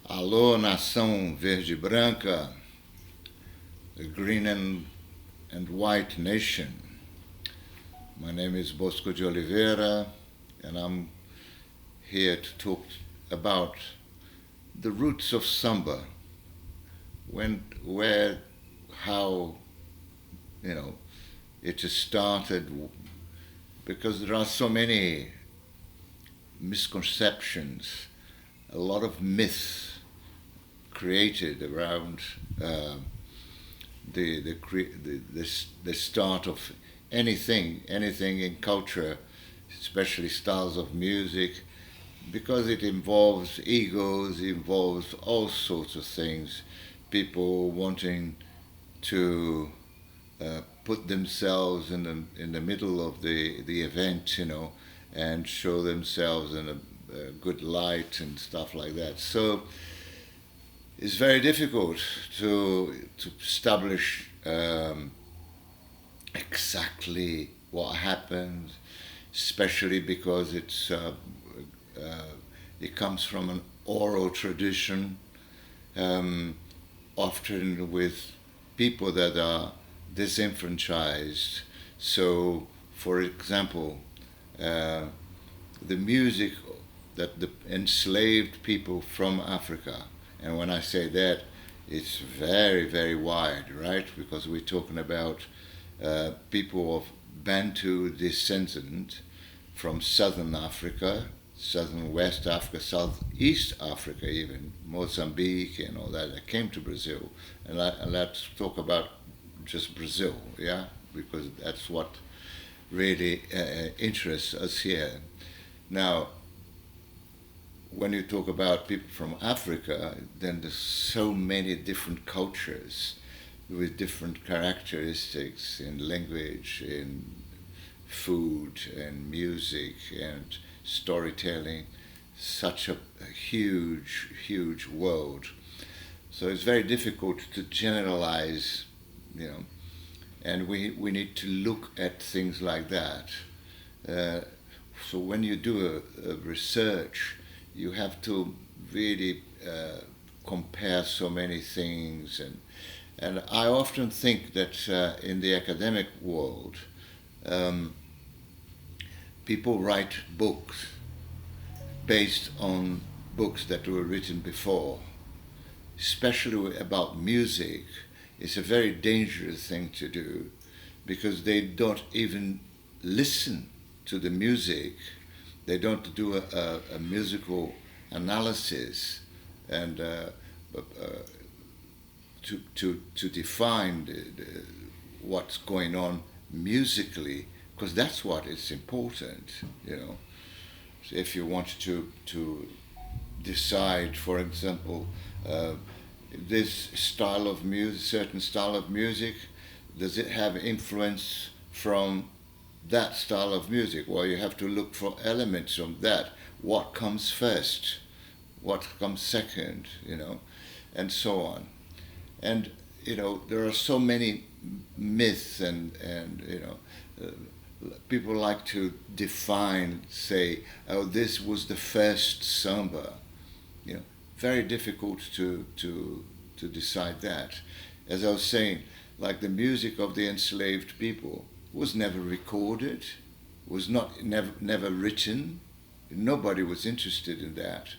Alô, nação verde e branca, the green and white nation. My name is Bosco de Oliveira, and I'm here to talk about the roots of samba, where, how, it started, because there are so many misconceptions, a lot of myths created around the start of anything in culture, especially styles of music, because it involves egos, involves all sorts of things, people wanting to put themselves in the middle of the event, and show themselves in a good light and stuff like that. So it's very difficult to establish exactly what happened, especially because it comes from an oral tradition, often with people that are disenfranchised. So, for example, the music that the enslaved people from Africa, and when I say that, it's very, very wide, right? Because we're talking about people of Bantu descent from southern Africa, southern West Africa, southeast Africa, even Mozambique and all that came to Brazil. And let's talk about just Brazil, yeah, because that's what really interests us here. Now, when you talk about people from Africa, then there's so many different cultures with different characteristics in language, in food, and music, and storytelling. Such a huge, huge world. So it's very difficult to generalize, and we need to look at things like that. So when you do a research, you have to really compare so many things, and I often think that in the academic world, people write books based on books that were written before, especially about music. It's a very dangerous thing to do because they don't even listen to the music. They don't do a musical analysis and to define what's going on musically, because that's what is important. So if you want to decide, for example, this style of music, certain style of music, does it have influence from that style of music? Well, you have to look for elements of that. What comes first? What comes second? And so on. And there are so many myths, and people like to define, say, oh, this was the first samba. Very difficult to decide that. As I was saying, like the music of the enslaved people was never recorded, was never written. Nobody was interested in that.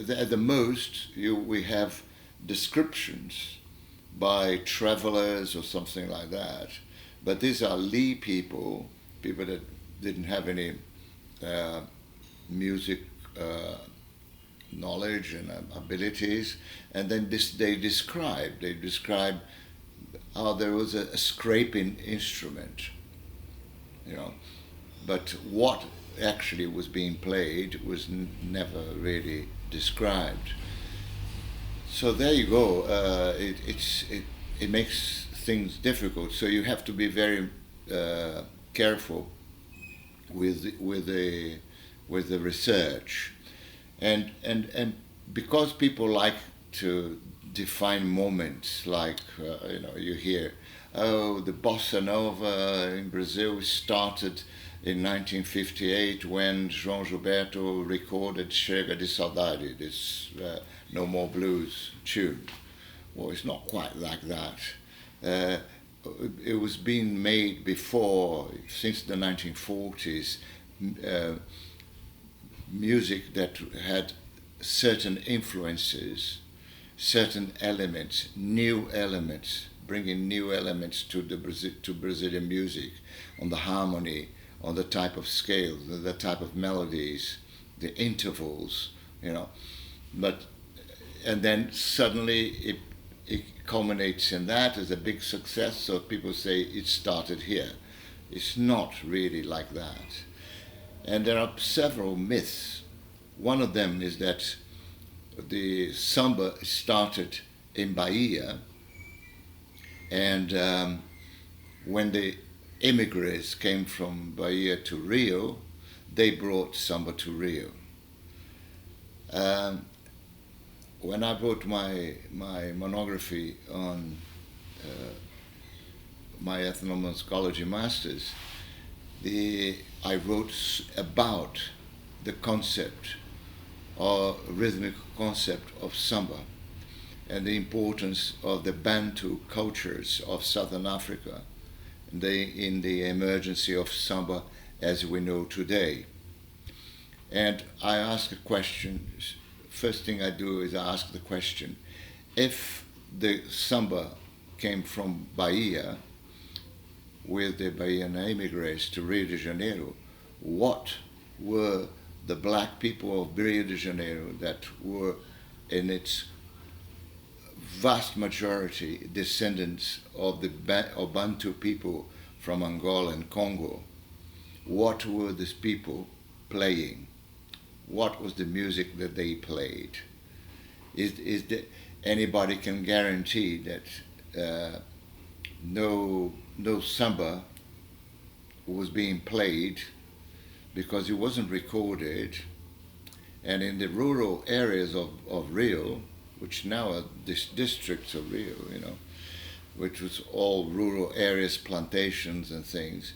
At the most, we have descriptions by travelers or something like that. But these are lay people that didn't have any music knowledge and abilities, and then they describe how there was a scraping instrument, but what actually was being played was never really described. So there you go. It makes things difficult. So you have to be very careful with the research, and because people like to define moments, like you hear, oh, the bossa nova in Brazil started in 1958 when João Gilberto recorded Chega de Saudade, this No More Blues tune. Well, it's not quite like that. It was being made before, since the 1940s, music that had certain influences, certain elements, new elements, bringing new elements to Brazilian music, on the harmony, on the type of scale, the type of melodies, the intervals, and then suddenly it culminates in that as a big success, so people say it started here. It's not really like that. And there are several myths. One of them is that the samba started in Bahia, and when the immigrants came from Bahia to Rio, they brought samba to Rio. When I wrote my monography on my ethnomusicology masters, I wrote about the concept or rhythmic concept of samba and the importance of the Bantu cultures of Southern Africa in the emergence of samba as we know today. And I ask a question. First thing I do is I ask the question, if the samba came from Bahia with the Bahian immigrants to Rio de Janeiro, what were the black people of Rio de Janeiro that were in its vast majority descendants of the Bantu people from Angola and Congo? What were these people playing? What was the music that they played? Anybody can guarantee that no samba was being played because it wasn't recorded, and in the rural areas of Rio, which now are districts of Rio, which was all rural areas, plantations and things,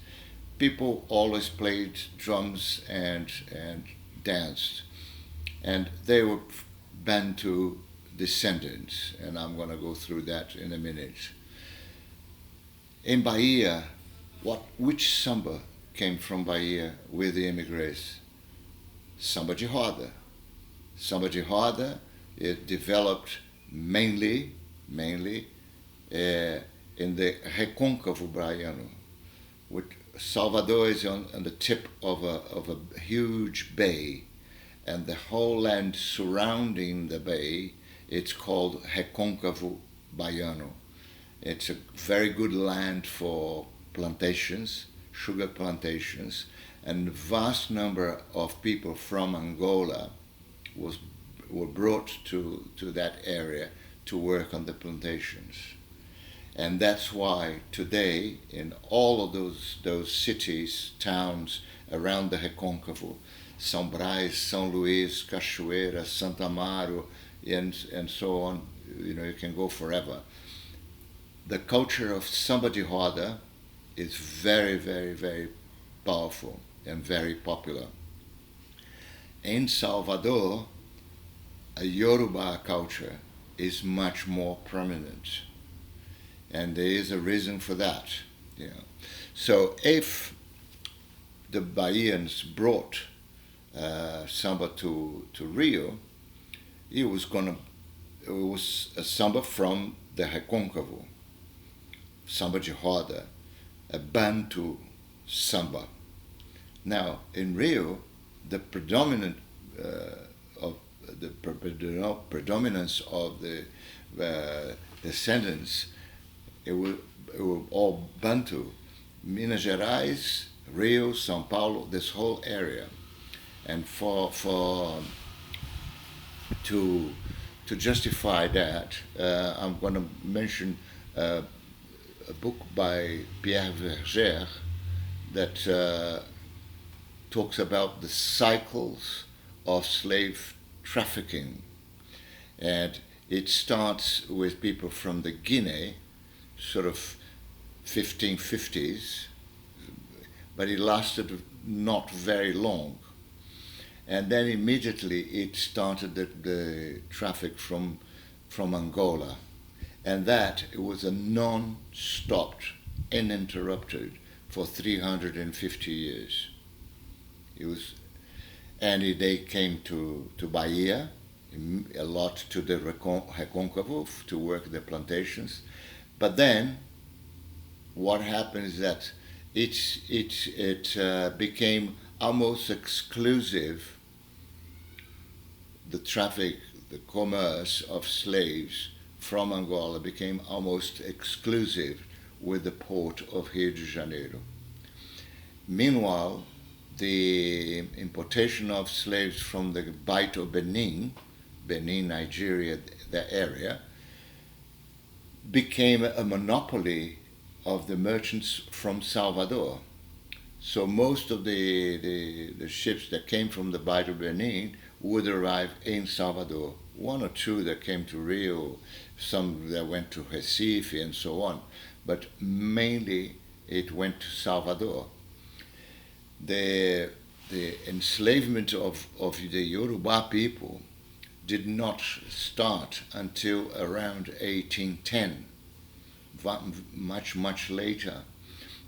people always played drums and danced, and they were Bantu descendants, and I'm going to go through that in a minute. In Bahia, which samba came from Bahia with the immigrants? Samba de roda. Samba de roda, it developed mainly in the Recôncavo Baiano, which Salvador is on the tip of a huge bay, and the whole land surrounding the bay, it's called Recôncavo Baiano. It's a very good land for plantations, sugar plantations, and a vast number of people from Angola were brought to that area to work on the plantations. And that's why today, in all of those cities, towns around the Recôncavo, São Brás, São Luís, Cachoeira, Santa Amaro, and so on, you can go forever. The culture of samba de roda is very, very, very powerful and very popular. In Salvador, a Yoruba culture is much more prominent. And there is a reason for that. So if the Bahians brought samba to Rio, it was a samba from the Recôncavo, samba de roda, a Bantu samba. Now in Rio, the predominance of the descendants, it were all Bantu. Minas Gerais, Rio, São Paulo, this whole area. And to justify that, I'm going to mention a book by Pierre Verger that talks about the cycles of slave trafficking. And it starts with people from the Guinea, sort of 1550s, but it lasted not very long. And then immediately it started the traffic from Angola. And that it was a non-stopped, uninterrupted for 350 years. It was, and they came to Bahia, a lot to the Recôncavo to work the plantations. But then what happened is that it became almost exclusive. The traffic, the commerce of slaves from Angola became almost exclusive with the port of Rio de Janeiro. Meanwhile, the importation of slaves from the Bight of Benin, Nigeria, the area, became a monopoly of the merchants from Salvador. So most of the ships that came from the Bight of Benin would arrive in Salvador. One or two that came to Rio, some that went to Recife and so on. But mainly it went to Salvador. The enslavement of the Yoruba people did not start until around 1810, much later,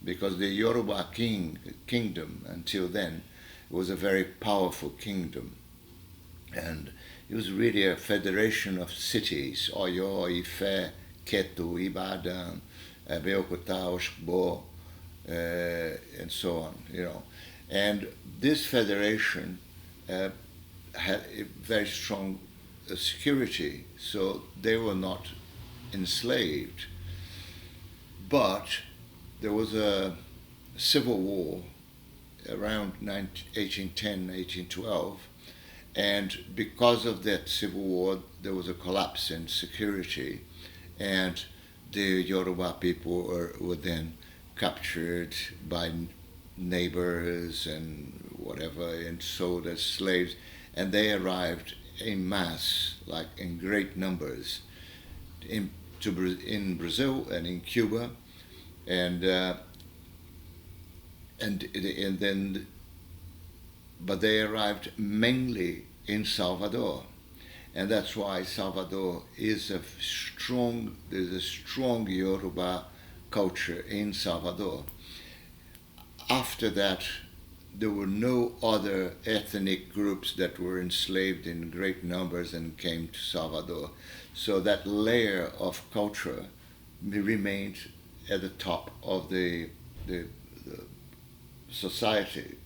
because the Yoruba kingdom until then was a very powerful kingdom, and it was really a federation of cities: Oyo, Ife, Ketu, Ibadan, Abeokuta, Oshbo, and so on. And this federation had a very strong security, so they were not enslaved. But there was a civil war around 1810, 1812, and because of that civil war, there was a collapse in security, and the Yoruba people were then captured by neighbors and whatever, and sold as slaves, and they arrived in mass, like in great numbers, in Brazil and in Cuba, and then, but they arrived mainly in Salvador, and that's why Salvador is there's a strong Yoruba culture in Salvador. After that, there were no other ethnic groups that were enslaved in great numbers and came to Salvador. So that layer of culture remained at the top of the society,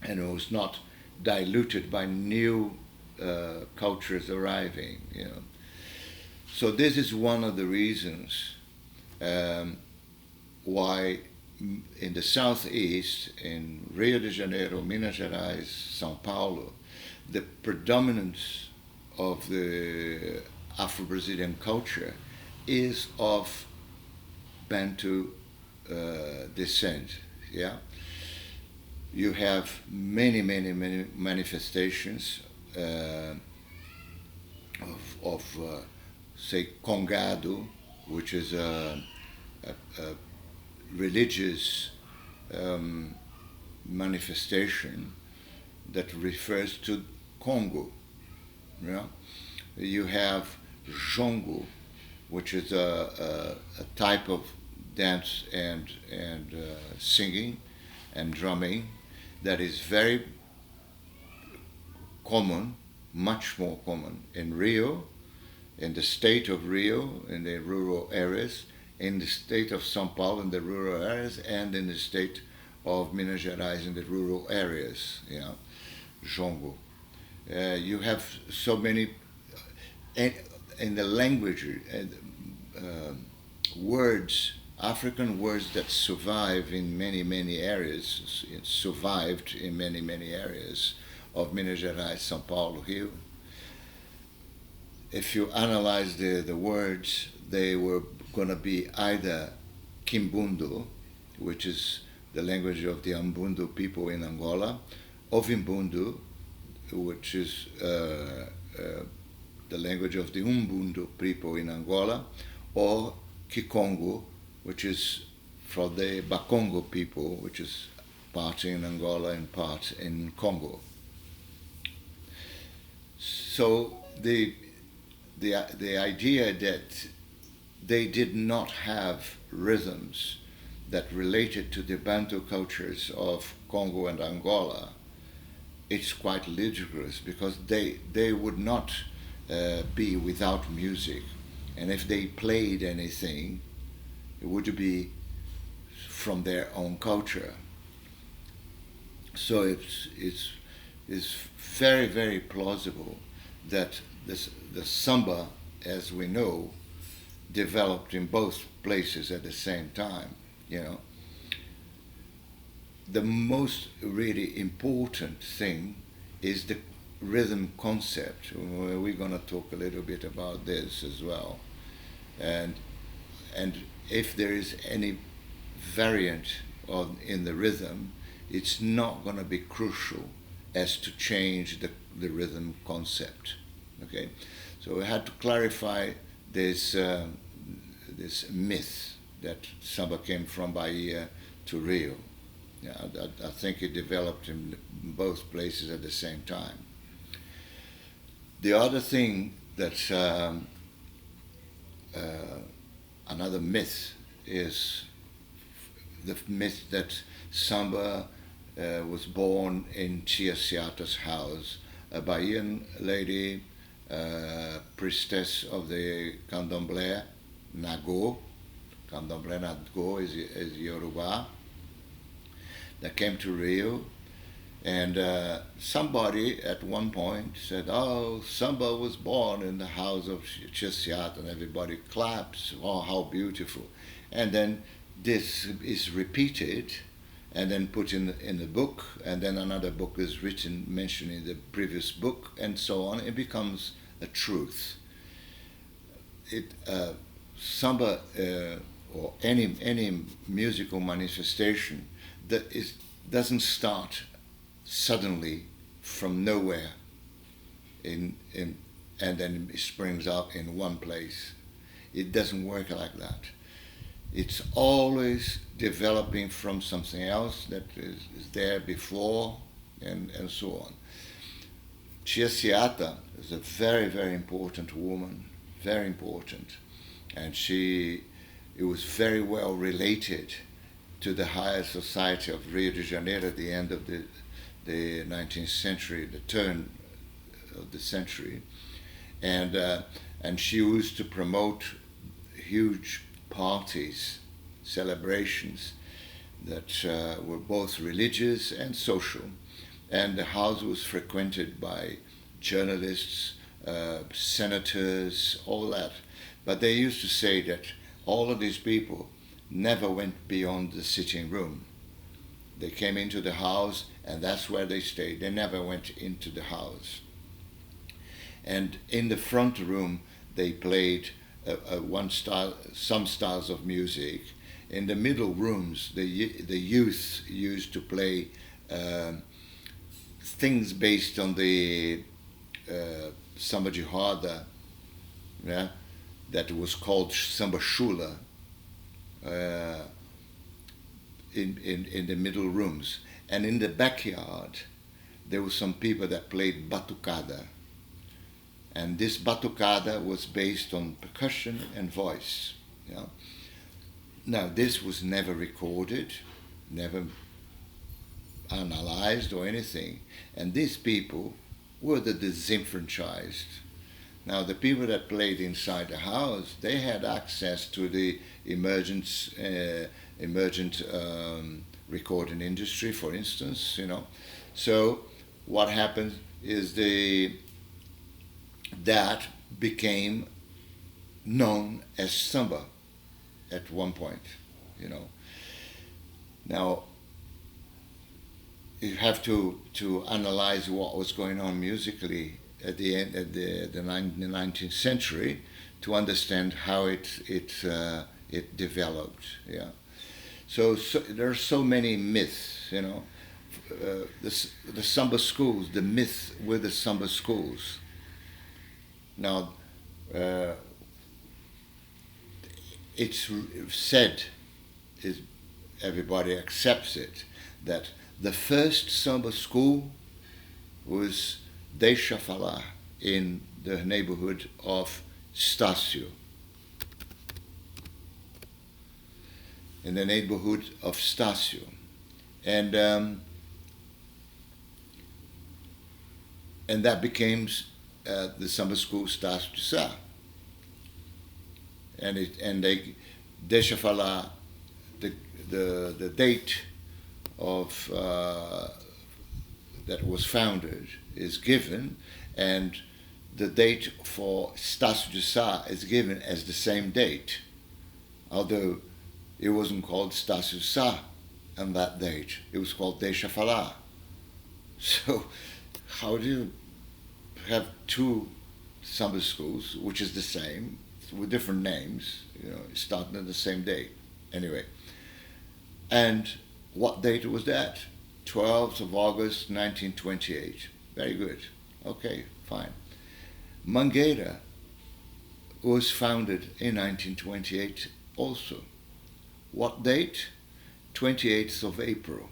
and it was not diluted by new cultures arriving. So this is one of the reasons why in the southeast, in Rio de Janeiro, Minas Gerais, São Paulo, the predominance of the Afro-Brazilian culture is of Bantu descent. Yeah, you have many manifestations of say Congado, which is a religious manifestation that refers to Congo. Yeah? You have Jongo, which is a type of dance and singing and drumming that is very common, much more common in Rio, in the state of Rio, in the rural areas, in the state of São Paulo in the rural areas, and in the state of Minas Gerais in the rural areas. Jongo. You have so many in the language words, African words that survive in many areas. It survived in many areas of Minas Gerais, São Paulo, Rio. If you analyze the words, they were going to be either Kimbundo, which is the language of the Ambundu people in Angola, Ovimbundu, which is the language of the Umbundu people in Angola, or Kikongo, which is from the Bakongo people, which is part in Angola and part in Congo. So the idea that they did not have rhythms that related to the Bantu cultures of Congo and Angola, it's quite ludicrous because they would not be without music. And if they played anything, it would be from their own culture. So it's very, very plausible that the samba, as we know, developed in both places at the same time, you know. The most really important thing is the rhythm concept. We're going to talk a little bit about this as well. And if there is any variant in the rhythm, it's not going to be crucial as to change the rhythm concept. Okay, so we had to clarify this this myth that samba came from Bahia to Rio. Yeah, I think it developed in both places at the same time. The other thing that another myth is the myth that samba was born in Tia Seata's house, a Bahian lady, priestess of the Candomblé Nago. Candomblé Nago is Yoruba, that came to Rio. And somebody at one point said, "Oh, Samba was born in the house of Chisiat," and everybody claps. Oh, how beautiful! And then this is repeated, and then put in the book, and then another book is written mentioning the previous book, and so on. It becomes a truth. Samba or any musical manifestation doesn't start suddenly from nowhere and then it springs up in one place. It doesn't work like that. It's always developing from something else that is there before, and so on. Tia Seata is a very, very important woman, very important, and it was very well related to the higher society of Rio de Janeiro at the end of the 19th century, the turn of the century, and she used to promote huge parties, celebrations that were both religious and social, and the house was frequented by journalists, senators, all that. But they used to say that all of these people never went beyond the sitting room. They came into the house and that's where they stayed. They never went into the house. And in the front room, they played some styles of music. In the middle rooms, the youth used to play things based on the Samba de Roda, yeah, that was called Samba Chula, in the middle rooms. And in the backyard, there were some people that played batucada. And this batucada was based on percussion and voice. Yeah? Now, this was never recorded, never analyzed or anything. And these people were the disenfranchised. Now, the people that played inside the house, they had access to the emergent recording industry, for instance, you know. So what happened is that became known as samba at one point, you know. Now, you have to analyze what was going on musically at the end of the 19th century to understand how it developed. Yeah. So there are so many myths, you know. The samba schools, the myth with the samba schools. Now, it's said, everybody accepts it, that the first samba school was Deixa Falar in the neighborhood of Estácio. In the neighborhood of Estácio. And that became the samba school Estácio de Sá. And they Deixa Falar, the date of that was founded is given, and the date for Estácio de Sá is given as the same date, although it wasn't called Estácio de Sá on that date. It was called Deixa Falar. So how do you have two samba schools, which is the same, with different names, starting on the same day? Anyway, and what date was that? 12th of August 1928. Very good. Okay, fine. Mangueira was founded in 1928 also. What date? 28th of April.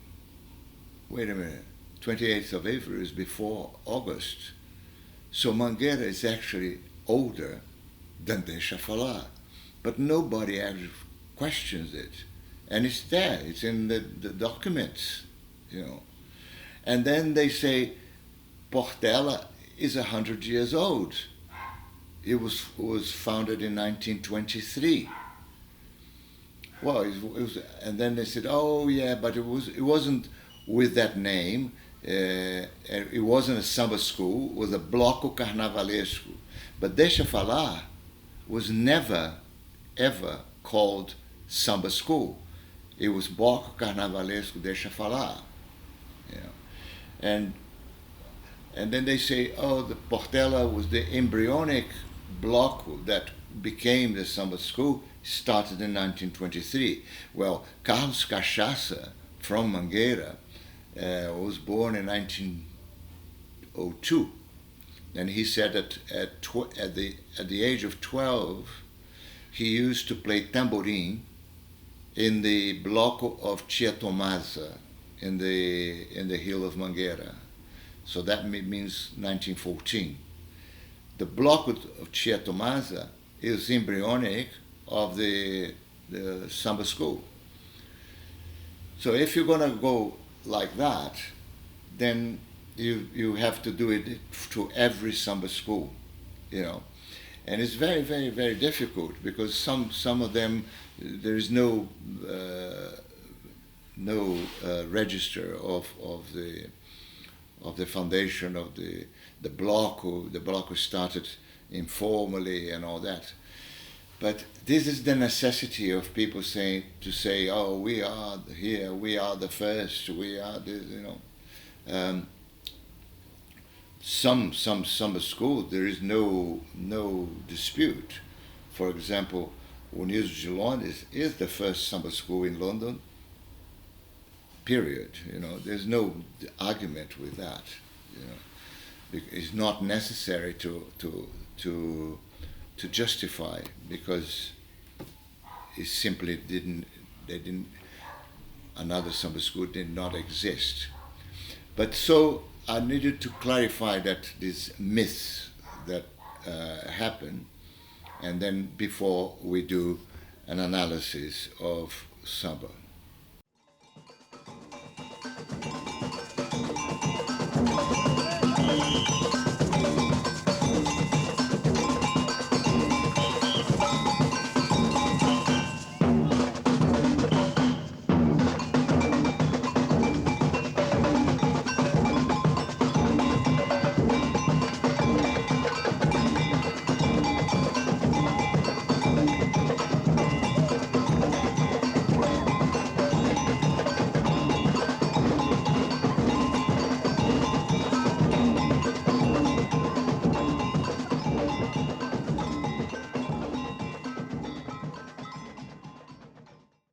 Wait a minute. 28th of April is before August. So Mangueira is actually older than Deixa Falar. But nobody actually questions it. And it's there. It's in the documents, And then they say Portela is 100 years old. It was founded in 1923. Well, it was, and then they said, oh yeah, but it wasn't with that name. It wasn't a samba school. It was a bloco carnavalesco. But Deixa Falar was never ever called samba school. It was bloco carnavalesco Deixa Falar. And then they say, oh, the Portela was the embryonic block that became the samba school, started in 1923. Well, Carlos Cachaça from Mangueira was born in 1902, and he said that at the age of 12, he used to play tamborim in the bloco of Tia Tomasa in the hill of Mangueira. So that means 1914. The block of Tia Tomasa is embryonic of the samba school. So if you're going to go like that, then you have to do it to every samba school, And it's very, very, very difficult because some of them there is no register of the foundation of the block. The block was started informally and all that. But this is the necessity of people say, oh, we are here, we are the first, we are this, Some samba schools, there is no dispute. For example, Unidos de Londres is the first samba school in London, period. There's no argument with that. It's not necessary to justify, because it simply another samba school did not exist. But so I needed to clarify that these myths that happen, and then before we do an analysis of Samba.